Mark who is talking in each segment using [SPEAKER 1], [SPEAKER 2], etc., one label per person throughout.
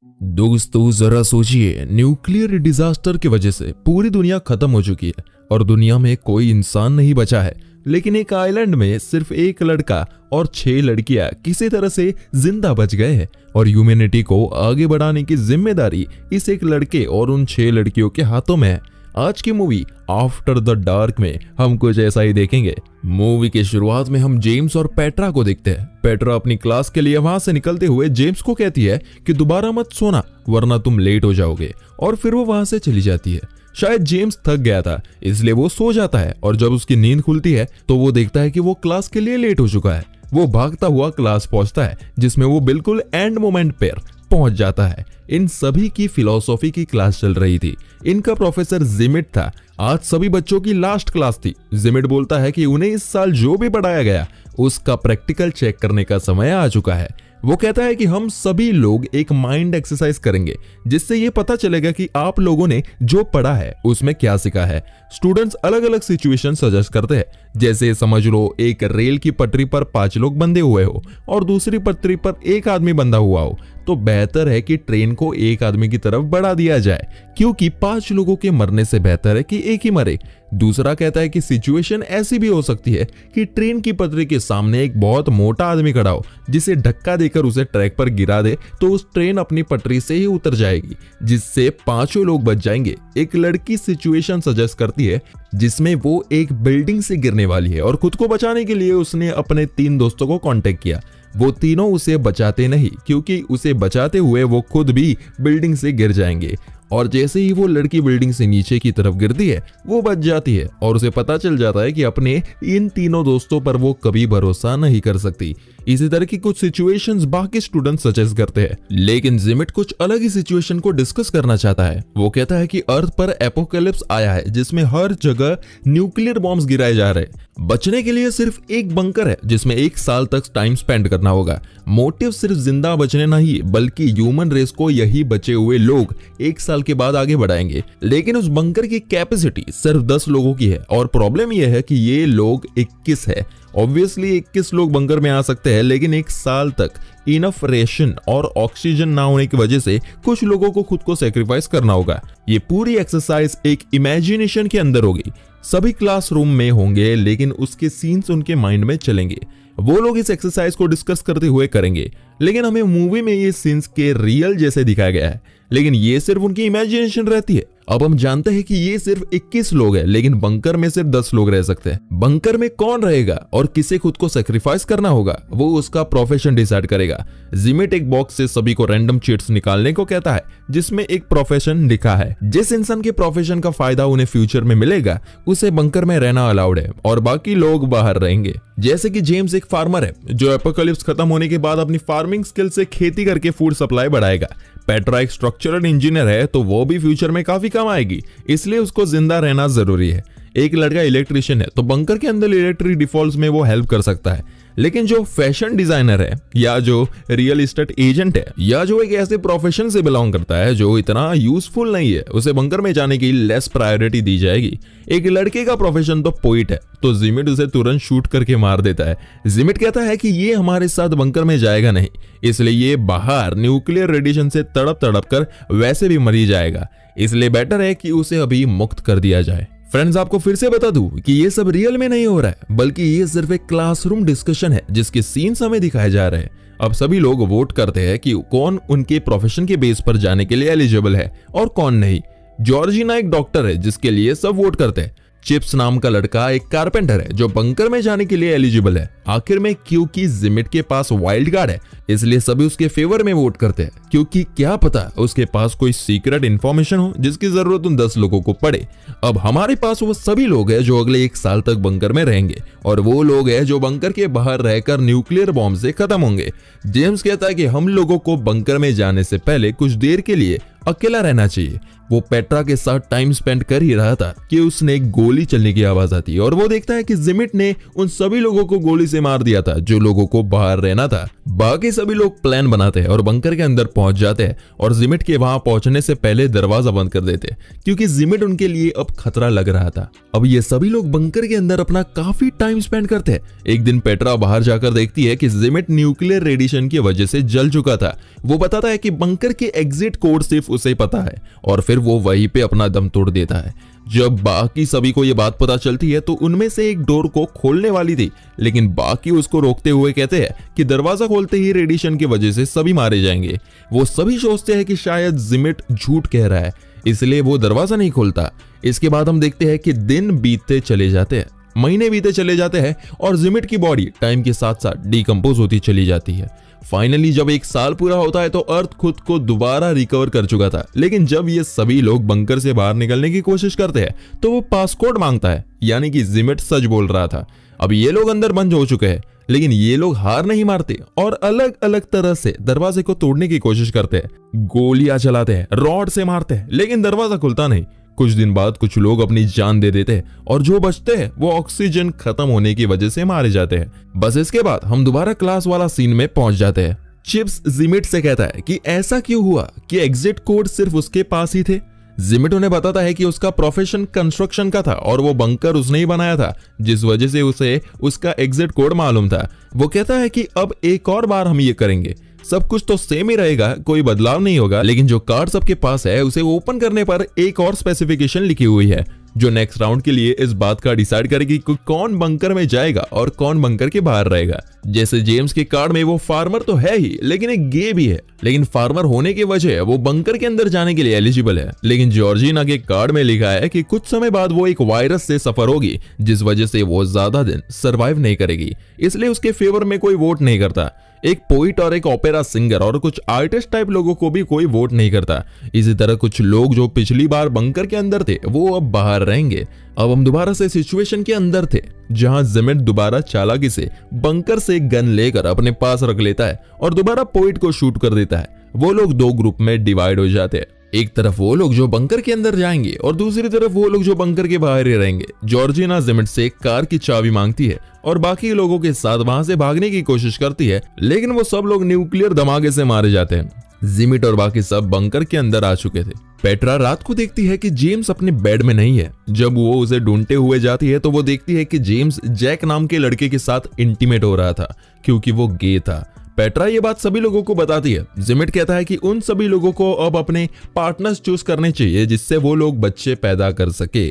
[SPEAKER 1] दोस्तों जरा सोचिए, न्यूक्लियर डिजास्टर की वजह से पूरी दुनिया खत्म हो चुकी है और दुनिया में कोई इंसान नहीं बचा है। लेकिन एक आइलैंड में सिर्फ एक लड़का और 6 लड़कियां किसी तरह से जिंदा बच गए हैं और ह्यूमैनिटी को आगे बढ़ाने की जिम्मेदारी इस एक लड़के और उन 6 लड़कियों के हाथों में है। आज की मूवी आफ्टर द डार्क में हम कुछ ऐसा ही देखेंगे। मूवी की शुरुआत में हम जेम्स और पेट्रा को देखते हैं। पेट्रा अपनी क्लास के लिए वहां से निकलते हुए जेम्स को कहती है कि दोबारा मत सोना वरना तुम लेट हो जाओगे, और फिर वो वहां से चली जाती है। शायद जेम्स थक गया था इसलिए वो सो जाता है और जब उसकी नींद खुलती है तो वो देखता है कि वो क्लास के लिए लेट हो चुका है। वो भागता हुआ क्लास पहुंचता है जिसमें वो बिल्कुल एंड मोमेंट पर पहुंच जाता है। इन सभी की फिलॉसफी की क्लास चल रही थी। इनका प्रोफेसर जिमिट था। आज सभी बच्चों की लास्ट क्लास थी। जिमिट बोलता है कि उन्हें इस साल जो भी पढ़ाया गया उसका प्रैक्टिकल चेक करने का समय आ चुका है। वो कहता है कि हम सभी लोग एक माइंड एक्सरसाइज करेंगे जिससे ये पता चलेगा कि आप लोगों ने जो पढ़ा है उसमें क्या सीखा है। स्टूडेंट्स अलग अलग सिचुएशन सजेस्ट करते हैं, जैसे समझ लो एक रेल की पटरी पर 5 लोग बंधे हुए हो और दूसरी पटरी पर एक आदमी बंधा हुआ हो, तो बेहतर है कि ट्रेन को एक आदमी की तरफ बढ़ा दिया जाए क्योंकि 5 लोगों के मरने से बेहतर है कि एक ही मरे। दूसरा कहता है कि सिचुएशन ऐसी भी हो सकती है कि ट्रेन की पटरी के सामने एक बहुत मोटा आदमी खड़ा हो जिसे धक्का देकर उसे ट्रैक पर गिरा दे तो उस ट्रेन अपनी पटरी से ही उतर जाएगी जिससे 5 लोग बच जाएंगे। एक लड़की सिचुएशन सजेस्ट करती है जिसमें वो एक बिल्डिंग से गिरने वाली है और खुद को बचाने के लिए उसने अपने 3 दोस्तों को कांटेक्ट किया। वो तीनों उसे बचाते नहीं क्योंकि उसे बचाते हुए वो खुद भी बिल्डिंग से गिर जाएंगे, और जैसे ही वो लड़की बिल्डिंग से नीचे की तरफ गिरती है वो बच जाती है और उसे पता चल जाता है कि अपने इन तीनों दोस्तों पर वो कभी भरोसा नहीं कर सकती। इसी तरह की कुछ सिचुएशंस बाकी स्टूडेंट सजेस्ट करते हैं, लेकिन जिमिट कुछ अलग ही सिचुएशन को डिस्कस करना चाहता है। वो कहता है कि अर्थ पर एपोकैलिप्स आया है जिसमें हर जगह न्यूक्लियर बॉम्ब्स गिराए जा रहे हैं। बचने के लिए सिर्फ एक बंकर है जिसमें 1 साल तक टाइम स्पेंड करना होगा। मोटिव सिर्फ जिंदा बचने नहीं बल्कि ह्यूमन रेस को यही बचे हुए लोग 1 साल के बाद आगे बढ़ाएंगे। लेकिन उस बंकर की कैपेसिटी सिर्फ 10 लोगों की है और प्रॉब्लम यह है कि ये लोग 21 है। ऑब्वियसली 21 लोग बंकर में आ सकते हैं, लेकिन 1 साल तक इनफ रेशन और ऑक्सीजन ना होने की वजह से कुछ लोगों को खुद को सेक्रीफाइस करना होगा। ये पूरी एक्सरसाइज एक इमेजिनेशन के अंदर होगी। सभी क्लासरूम में होंगे लेकिन उसके सीन्स उनके माइंड में चलेंगे। वो लोग इस एक्सरसाइज को डिस्कस करते हुए करेंगे, लेकिन हमें मूवी में ये सीन्स के रियल जैसे दिखाया गया है, लेकिन ये सिर्फ उनकी इमेजिनेशन रहती है। अब हम जानते हैं कि ये सिर्फ 21 लोग हैं, लेकिन बंकर में सिर्फ 10 लोग रह सकते हैं। बंकर में कौन रहेगा और किसे खुद को सेक्रीफाइस करना होगा वो उसका प्रोफेशन डिसाइड करेगा। जिमिट एक बॉक्स से सभी को रैंडम चिट्स निकालने को कहता है जिसमें एक प्रोफेशन लिखा है। जिस इंसान के प्रोफेशन का फायदा उन्हें फ्यूचर में मिलेगा उसे बंकर में रहना अलाउड है और बाकी लोग बाहर रहेंगे। जैसे कि जेम्स एक फार्मर है जो एपोकैलिप्स खत्म होने के बाद अपनी फार्मिंग स्किल से खेती करके फूड सप्लाई बढ़ाएगा। पेट्रा एक स्ट्रक्चरल इंजीनियर है तो वो भी फ्यूचर में काफी कम आएगी, इसलिए उसको जिंदा रहना जरूरी है। एक लड़का इलेक्ट्रिशियन है तो बंकर के अंदर इलेक्ट्रिक डिफॉल्ट्स में वो हेल्प कर सकता है। लेकिन जो फैशन डिजाइनर है या जो रियल एस्टेट एजेंट है या जो एक ऐसे प्रोफेशन से बिलोंग करता है जो इतना यूजफुल नहीं है, उसे बंकर में जाने की लेस प्रायोरिटी दी जाएगी। एक लड़के का प्रोफेशन तो पोइट है तो जिमिट उसे तुरंत शूट करके मार देता है। जिमिट कहता है कि ये हमारे साथ बंकर में जाएगा नहीं, इसलिए ये बाहर न्यूक्लियर रेडिएशन से तड़प तड़प कर वैसे भी मरी जाएगा, इसलिए बेटर है कि उसे अभी मुक्त कर दिया जाए। फ्रेंड्स, आपको फिर से बता दूं कि ये सब रियल में नहीं हो रहा है बल्कि ये सिर्फ एक क्लासरूम डिस्कशन है जिसके सीन्स हमें दिखाए जा रहे हैं। अब सभी लोग वोट करते हैं कि कौन उनके प्रोफेशन के बेस पर जाने के लिए एलिजिबल है और कौन नहीं। जॉर्जिना एक डॉक्टर है जिसके लिए सब वोट करते हैं। चिप्स नाम का लड़का एक कारपेंटर है जो बंकर में जाने के लिए एलिजिबल है। आखिर में क्योंकि जिमिट के पास वाइल्ड कार्ड है इसलिए सभी उसके फेवर में वोट करते हैं, क्योंकि क्या पता उसके पास कोई सीक्रेट इंफॉर्मेशन हो जिसकी जरूरत उन 10 लोगों को पड़े। अब हमारे पास वो सभी लोग हैं जो अगले 1 साल तक बंकर में रहेंगे और वो लोग हैं जो बंकर के बाहर रहकर न्यूक्लियर बॉम्ब से खत्म होंगे। जेम्स कहता है कि हम लोगों को बंकर में जाने से पहले कुछ देर के लिए अकेला रहना चाहिए। वो पेट्रा के साथ टाइम स्पेंड कर ही रहा था कि उसने गोली चलने की आवाज आती है और वो देखता है कि जिमिट ने उन सभी लोगों को गोली से मार दिया था जो लोगों को बाहर रहना था। बाकी सभी लोग प्लान बनाते हैं और बंकर के अंदर पहुंच जाते हैं और जिमिट के वहां पहुंचने से पहले दरवाजा बंद कर देते क्योंकि जिमिट उनके लिए अब खतरा लग रहा था। अब ये सभी लोग बंकर के अंदर अपना काफी टाइम स्पेंड करते हैं। एक दिन पेट्रा बाहर जाकर देखती है कि जिमिट न्यूक्लियर रेडिएशन की वजह से जल चुका था। वो बताता है कि बंकर के एग्जिट कोड सिर्फ उसे पता है और फिर वो वहीं पे अपना दम तोड़ देता है। जब बाकी सभी को ये बात पता चलती है तो उनमें से एक डोर को खोलने वाली थी, लेकिन बाकी उसको रोकते हुए कहते हैं कि दरवाजा खोलते ही रेडिएशन की वजह से सभी मारे जाएंगे। वो सभी सोचते हैं कि शायद जिमिट झूठ कह रहा है, इसलिए वो दरवाजा नहीं खोलता। इसके बाद हम देखते हैं कि दिन बीतते चले जाते हैं, महीने बीते चले जाते हैं और जिमिट की बॉडी टाइम के साथ साथ डिकम्पोज होती चली जाती है। फाइनली जब 1 साल पूरा होता है तो अर्थ खुद को दोबारा रिकवर कर चुका था, लेकिन जब ये सभी लोग बंकर से बाहर निकलने की कोशिश करते हैं तो वो पासकोड मांगता है, यानी कि जिमिट सच बोल रहा था। अब ये लोग अंदर बंद हो चुके हैं, लेकिन ये लोग हार नहीं मारते और अलग अलग तरह से दरवाजे को तोड़ने की कोशिश करते हैं। गोलियां चलाते हैं, रॉड से मारते हैं, लेकिन दरवाजा खुलता नहीं। कुछ दिन बाद कुछ लोग अपनी जान दे देते हैं और जो बचते हैं वो ऑक्सीजन खत्म होने की वजह से मारे जाते हैं। बस इसके बाद हम दोबारा क्लास वाला सीन में पहुंच जाते हैं। चिप्स जिमिट से कहता है कि ऐसा क्यों हुआ कि एग्जिट कोड सिर्फ उसके पास ही थे। जिमिट उन्हें बताता है कि उसका प्रोफेशन कंस्ट्रक्शन का था और वो बंकर उसने ही बनाया था, जिस वजह से उसे उसका एग्जिट कोड मालूम था। वो कहता है कि अब एक और बार हम ये करेंगे, सब कुछ तो सेम ही रहेगा, कोई बदलाव नहीं होगा, लेकिन जो कार्ड सबके पास है उसे ओपन करने पर एक और स्पेसिफिकेशन लिखी हुई है जो नेक्स्ट राउंड के लिए इस बात का डिसाइड करेगी कि कौन बंकर में जाएगा और कौन बंकर के बाहर रहेगा। जैसे जेम्स के कार्ड में वो फार्मर तो है ही, लेकिन एक गे भी है, लेकिन फार्मर होने की वजह वो बंकर के अंदर जाने के लिए एलिजिबल है। लेकिन जॉर्जिना के कार्ड में लिखा है कि कुछ समय बाद वो एक वायरस से सफर होगी, जिस वजह से वो ज्यादा दिन सरवाइव नहीं करेगी, इसलिए उसके फेवर में कोई वोट नहीं करता। एक पोइट और एक ओपेरा सिंगर और कुछ आर्टिस्ट टाइप लोगों को भी कोई वोट नहीं करता। इसी तरह कुछ लोग जो पिछली बार बंकर के अंदर थे वो अब बाहर रहेंगे। अब हम दोबारा से सिचुएशन के अंदर थे जहां जिमिट दोबारा चालाकी से बंकर से गन लेकर अपने पास रख लेता है और दोबारा पोइट को शूट कर देता है। वो लोग 2 ग्रुप में डिवाइड हो जाते हैं, एक तरफ वो लोग जो बंकर के अंदर जाएंगे और दूसरी तरफ वो लोग जो बंकर के बाहर ही रहेंगे। जॉर्जिना जिमिट से कार की चाबी मांगती है और बाकी लोगों के साथ वहां से भागने की कोशिश करती है, लेकिन वो सब लोग न्यूक्लियर धमाके से मारे जाते हैं। जिमिट और बाकी सब बंकर के अंदर आ चुके थे। पेट्रा रात को देखती है कि जेम्स अपने बेड में नहीं है। जब वो उसे ढूंढते हुए जाती है तो वो देखती है कि जेम्स जैक नाम के लड़के के साथ इंटीमेट हो रहा था क्योंकि वो गे था। पेट्रा ये बात सभी लोगों को बताती है। जिमिट कहता है कि उन सभी लोगों को अब अपने पार्टनर्स चूज करने चाहिए जिससे वो लोग बच्चे पैदा कर सके।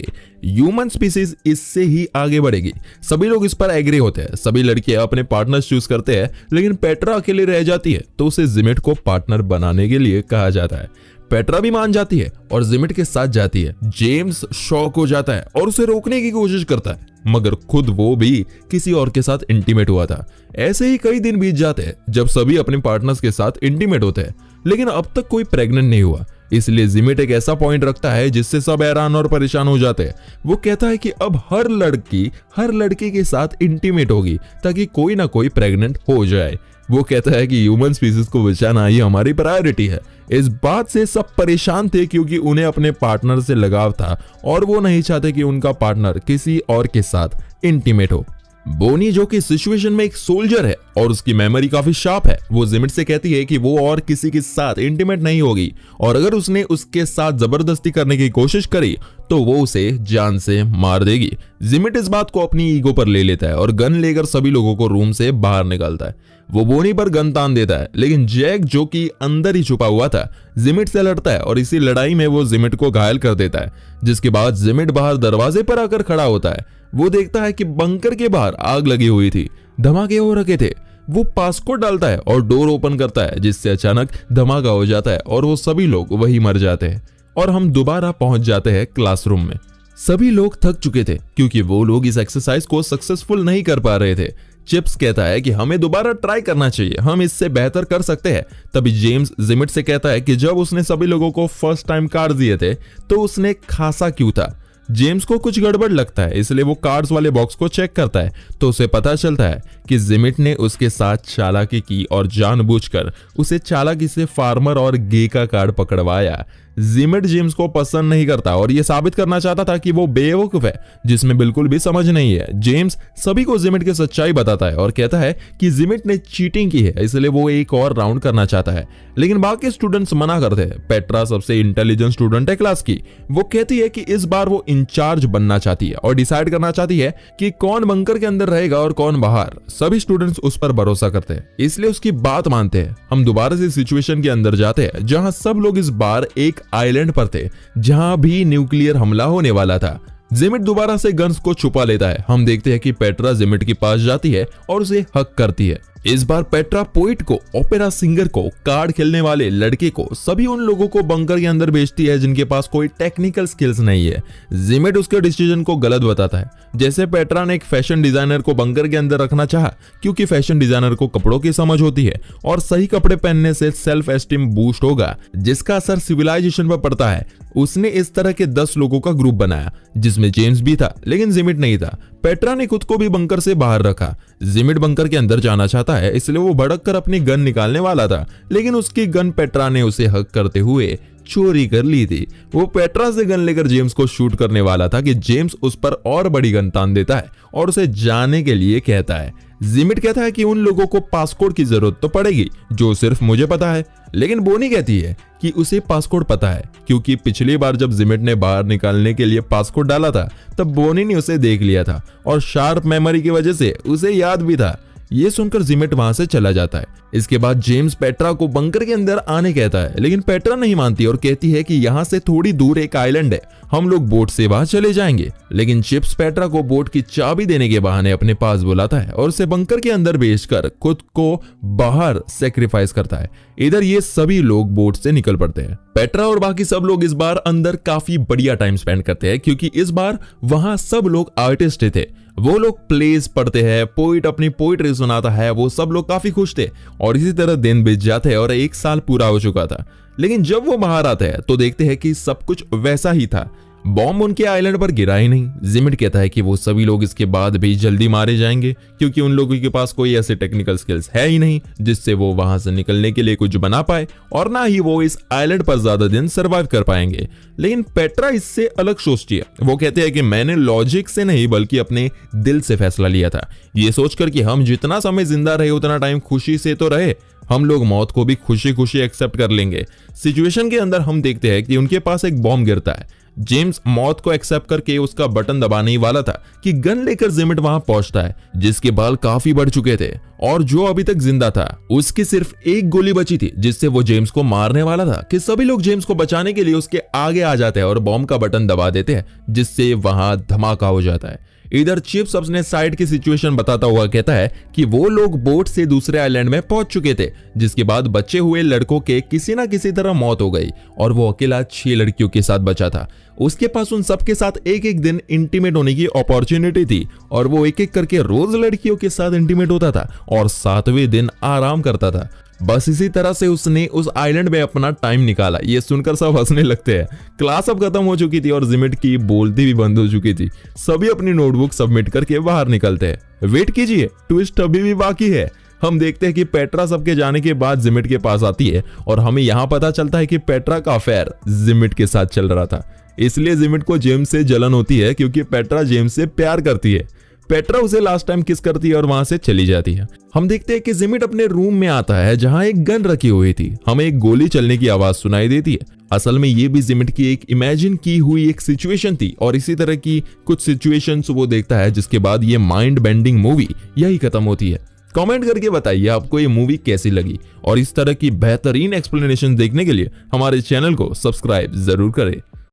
[SPEAKER 1] ह्यूमन स्पीसीज इससे ही आगे बढ़ेगी। सभी लोग इस पर एग्री होते हैं। सभी लड़कियां अपने पार्टनर्स चूज करते हैं, लेकिन पेट्रा अकेले रह जाती है तो उसे जिमिट को पार्टनर बनाने के लिए कहा जाता है। पेट्रा भी मान जाती है और जिमिट के साथ जाती है। जेम्स शॉक हो जाता है और उसे रोकने की कोशिश करता है, मगर खुद वो भी किसी और के साथ इंटीमेट हुआ था। ऐसे ही कई दिन बीत जाते हैं जब सभी अपने पार्टनर्स के साथ इंटीमेट होते हैं, लेकिन अब तक कोई प्रेग्नेंट नहीं हुआ। इसलिए जिमिट एक ऐसा पॉइंट रखता है जिससे सब हैरान और परेशान हो जाते हैं। वो कहता है कि अब हर लड़की हर लड़के के साथ इंटीमेट होगी ताकि कोई ना कोई प्रेग्नेंट हो जाए। वो कहता है कि ह्यूमन स्पीसीज को बचाना ही हमारी प्रायोरिटी है। इस बात से सब परेशान थे क्योंकि उन्हें अपने पार्टनर से लगाव था और वो नहीं चाहते कि उनका पार्टनर किसी और के साथ इंटीमेट हो। बोनी जो कि सिचुएशन में एक सोल्जर है और उसकी मेमोरी काफी शार्प है, वो जिमिट से कहती है कि वो और किसी के साथ इंटीमेट नहीं होगी और अगर उसने उसके साथ जबरदस्ती करने की कोशिश करी तो वो उसे जान से मार देगी। जिमिट इस बात को अपनी ईगो पर ले लेता है और गन लेकर सभी लोगों को रूम से बाहर निकालता है। वो बोनी पर गन तान देता है, लेकिन जैक जो कि अंदर ही छुपा हुआ था जिमिट से लड़ता है और इसी लड़ाई में वो जिमिट को घायल कर देता है। जिसके बाद जिमिट बाहर दरवाजे पर आकर खड़ा होता है। वो देखता है कि बंकर के बाहर आग लगी हुई थी, धमाके हो रखे थे। वो पासकोड डालता है और डोर ओपन करता है, जिससे अचानक धमाका हो जाता है और वो सभी लोग वही मर जाते हैं। और हम दोबारा पहुंच जाते हैं क्लासरूम में। सभी लोग थक चुके थे क्योंकि वो लोग इस एक्सरसाइज को सक्सेसफुल नहीं कर पा रहे थे। चिप्स कहता है कि हमें दोबारा ट्राई करना चाहिए, हम इससे बेहतर कर सकते हैं। तभी जेम्स जिमिट से कहता है कि जब उसने सभी लोगों को फर्स्ट टाइम कार्ड दिए थे तो उसने खासा क्यों था। जेम्स को कुछ गड़बड़ लगता है, इसलिए वो कार्ड्स वाले बॉक्स को चेक करता है तो उसे पता चलता है कि जिमिट ने उसके साथ चालाकी की और जानबूझकर उसे चालाकी से फार्मर और गे का कार्ड पकड़वाया। जिमिट जेम्स को पसंद नहीं करता और ये साबित करना चाहता था कि वो बेवकूफ है जिसमें बिल्कुल भी समझ नहीं है। जेम्स सभी को जिमिट की सच्चाई बताता है और कहता है कि जिमिट ने चीटिंग की है, इसलिए वो एक और राउंड करना चाहता है, लेकिन बाकी स्टूडेंट्स मना करते हैं। पेट्रा सबसे इंटेलिजेंट स्टूडेंट है क्लास की। वो कहती है कि इस बार वो इंचार्ज बनना चाहती है और डिसाइड करना चाहती है कि कौन बंकर के अंदर रहेगा और कौन बाहर। सभी स्टूडेंट्स उस पर भरोसा करते हैं, इसलिए उसकी बात मानते हैं। हम दोबारा से सिचुएशन के अंदर जाते हैं जहां सब लोग इस बार एक आइलैंड पर थे जहां भी न्यूक्लियर हमला होने वाला था। जिमिट दोबारा से गन्स को छुपा लेता है। हम देखते हैं कि पेट्रा जिमिट के पास जाती है और उसे हक करती है। इस बार पेट्रा पोइट को, ओपेरा सिंगर को, कार्ड खेलने वाले लड़के को, सभी उन लोगों को बंकर के अंदर भेजती है जिनके पास कोई टेक्निकल स्किल्स नहीं है। जिमिट उसके डिसीजन को गलत बताता है। जैसे पेट्रा ने एक फैशन डिजाइनर को बंकर के अंदर रखना चाहा क्योंकि फैशन डिजाइनर को कपड़ों की समझ होती है और सही कपड़े पहनने से सेल्फ एस्टीम बूस्ट होगा जिसका असर सिविलाइजेशन पर पड़ता है। उसने इस तरह के 10 लोगों का ग्रुप बनाया जिसमें जेम्स भी था लेकिन जिमिट नहीं था। पेट्रा ने खुद को भी बंकर से बाहर रखा। जिमिट बंकर के अंदर जाना चाहता है इसलिए वो भड़क कर अपनी गन निकालने वाला था, लेकिन उसकी गन पेट्रा ने उसे हक करते हुए चोरी कर ली थी। वो पेट्रा से गन लेकर जेम्स को शूट करने वाला था कि जेम्स उस पर और बड़ी गन तान देता है और उसे जाने के लिए कहता है। जिमिट कहता है कि उन लोगों को पासकोड की जरूरत तो पड़ेगी जो सिर्फ मुझे पता है, लेकिन बोनी कहती है कि उसे पासकोड पता है क्योंकि पिछली बार जब जिमिट ने बाहर निकालने के लिए पासकोड डाला था तब बोनी ने उसे देख लिया था और शार्प मेमोरी की वजह से उसे याद भी था। ये सुनकर जिमिट वहां से चला जाता है। इसके बाद जेम्स पेट्रा को बंकर के अंदर आने कहता है, लेकिन पेट्रा नहीं मानती और कहती है कि यहाँ से थोड़ी दूर एक आइलैंड है, हम लोग बोट से वहां चले जाएंगे। लेकिन चिप्स पेट्रा को बोट की चाबी देने के बहाने अपने पास बुलाता है और उसे बंकर के अंदर भेजकर खुद को बाहर सेक्रीफाइस करता है। इधर ये सभी लोग बोट से निकल पड़ते हैं। पेट्रा और बाकी सब लोग इस बार अंदर काफी बढ़िया टाइम स्पेंड करते हैं क्योंकि इस बार वहां सब लोग आर्टिस्ट थे। वो लोग प्लेस पढ़ते हैं, पोइट अपनी पोइट्री सुनाता है, वो सब लोग काफी खुश थे और इसी तरह दिन बीत जाते हैं और 1 साल पूरा हो चुका था। लेकिन जब वो बाहर आते हैं तो देखते हैं कि सब कुछ वैसा ही था। बॉम्ब उनके आइलैंड पर गिरा ही नहीं। जिमिट कहता है कि वो सभी लोग इसके बाद भी जल्दी मारे जाएंगे क्योंकि उन लोगों के पास कोई ऐसे टेक्निकल स्किल्स है ही नहीं जिससे वो वहां से निकलने के लिए कुछ बना पाए और ना ही वो इस आइलैंड पर ज्यादा दिन सरवाइव कर पाएंगे। लेकिन पेट्रा इससे अलग सोचती है। वो कहते हैं कि मैंने लॉजिक से नहीं बल्कि अपने दिल से फैसला लिया था, ये सोचकर कि हम जितना समय जिंदा रहे उतना टाइम खुशी से तो रहे, हम लोग मौत को भी खुशी खुशी एक्सेप्ट कर लेंगे। सिचुएशन के अंदर हम देखते हैं कि उनके पास एक बॉम्ब गिरता है। जेम्स मौत को एक्सेप्ट करके उसका बटन दबाने ही वाला था कि गन लेकर जिमिट वहां पहुंचता है जिसके बाल काफी बढ़ चुके थे और जो अभी तक जिंदा था उसकी सिर्फ एक गोली बची थी जिससे वो जेम्स को मारने वाला था कि सभी लोग जेम्स को बचाने के लिए उसके आगे आ जाते हैं और बॉम्ब का बटन दबा देते हैं जिससे वहां धमाका हो जाता है। इधर चिप्स अपने साइड की सिचुएशन बताता हुआ कहता है कि वो लोग बोट से दूसरे आइलैंड में पहुंच चुके थे जिसके बाद बचे हुए लड़कों के किसी ना किसी तरह मौत हो गई और वो अकेला 6 लड़कियों के साथ बचा था। उसके पास उन सबके साथ एक एक दिन इंटीमेट होने की अपॉर्चुनिटी थी और वो एक एक करके रोज लड़कियों के साथ इंटीमेट होता था और 7वें दिन आराम करता था। बस इसी तरह से उसने उस आइलैंड में अपना टाइम निकाला। ये सुनकर सब हंसने लगते हैं। क्लास अब खत्म हो चुकी थी और जिमिट की बोलती भी बंद हो चुकी थी। सभी अपनी नोटबुक सबमिट करके बाहर निकलते हैं। वेट कीजिए, ट्विस्ट अभी भी बाकी है। हम देखते हैं कि पेट्रा सबके जाने के बाद जिमिट के पास आती है और हमें यहाँ पता चलता है कि पेट्रा का अफेयर जिमिट के साथ चल रहा था। इसलिए जिमिट को जेम्स से जलन होती है क्योंकि पेट्रा जेम्स से प्यार करती है। पेट्रा उसे लास्ट टाइम किस करती है और वहां से चली जाती है। हम देखते हैं कि जिमिट अपने रूम में आता है जहां एक गन रखी हुई थी। हमें एक गोली चलने की आवाज सुनाई देती है। असल में ये भी जिमिट की एक इमेजिन की हुई एक सिचुएशन थी और इसी तरह की कुछ सिचुएशंस वो देखता है जिसके बाद ये माइंड बेंडिंग मूवी यही खत्म होती है। कमेंट करके बताइए आपको ये मूवी कैसी लगी और इस तरह की बेहतरीन एक्सप्लेनेशन देखने के लिए हमारे चैनल को सब्सक्राइब जरूर करें।